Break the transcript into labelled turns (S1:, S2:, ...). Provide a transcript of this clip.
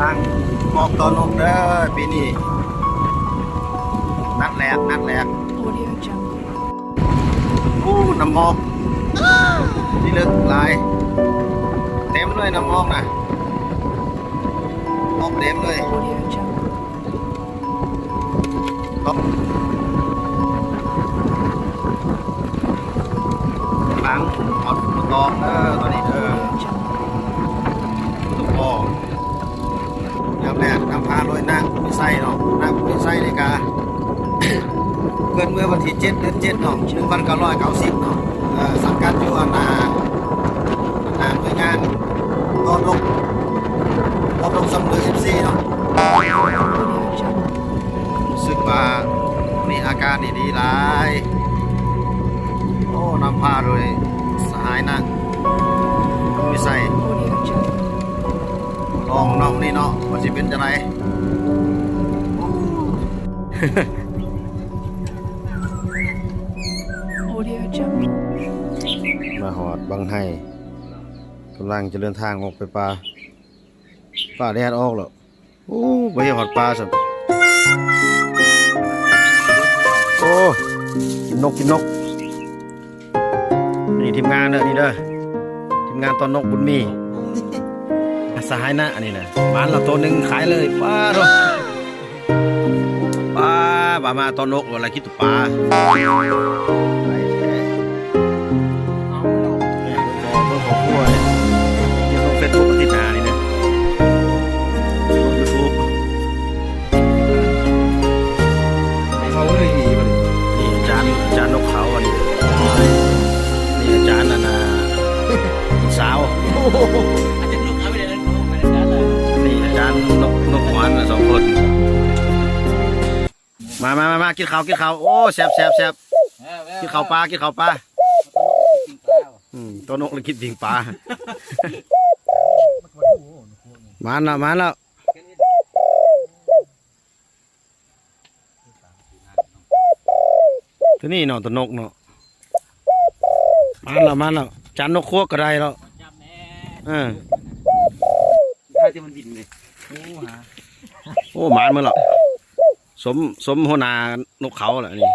S1: ล่างหมอกตอนกเด้อปีนี้นัดแรก
S2: Audio Jungle.
S1: น้ำหมอกนี่ลึกหลายเต็มเลยน้ำหมอกนะหมอกเต็มเลย
S2: Audio Jungle.
S1: ครับหลังหมดตอกเด้อตอนนี้เด้อ
S2: Audio Jungle.
S1: ตุ๊กพ่อน้ำแรกน้ำพาลอยนั่งไม่ใส่เนาะนั่งไม่ใส่เลยกา เกิดเมื่อวันที่7 เดือน 7เนาะ1990เนาะสังกัดอยู่หน้าหน่วยงานตอนลงสำเร็จ FC เนาะ
S2: Audio Jungle.
S1: รู้สึกว่ามีอาการดีๆหลายโอ้น้ำพาเลยสหายนะไม่ใส่
S2: Audio Jungle.
S1: ลองน้องนี่เนาะมันจะเป็นจะไร
S2: Audio Jungle.
S1: มาหอดบังให้กำลังจะเดินทางออกไปป่าแดดออกแล้วโอ้ไปหอดปลาสัมโอ้กินนกนี่ทีมงานเด้อนี่เด้อทีมงานตอนนกบุญมีสหายนะอันนี้นะบ้านเราตัวหนึ่งขายเลยป้าดูป้ามาตอนนกอะไรคิดตัวปลาเบิ่งของพัวเนี่ยกินลงเฟซบุ๊กอาทิตย์หน้านี่เนี่ยลงยูทูบเขาเลยหีมันนี่อาจารย์นกเขาอันนี้นี่อาจารย์น่ะนะสาวนี่อาจารย์นกหวานนะ2 คนมากินข้าวโอ้แซ่บกินข้าวปลาตัวนกเลยคิดวิ่งปลา มาแล้วตัวนี้เนาะตัวนกเนาะมาแล้วจานนกคั่วก็ได้แล้ว
S3: ถ้าที่มันบินเลย
S1: โอ้หมานมาแล้วสมหัวหน้านกเขาแหละนี่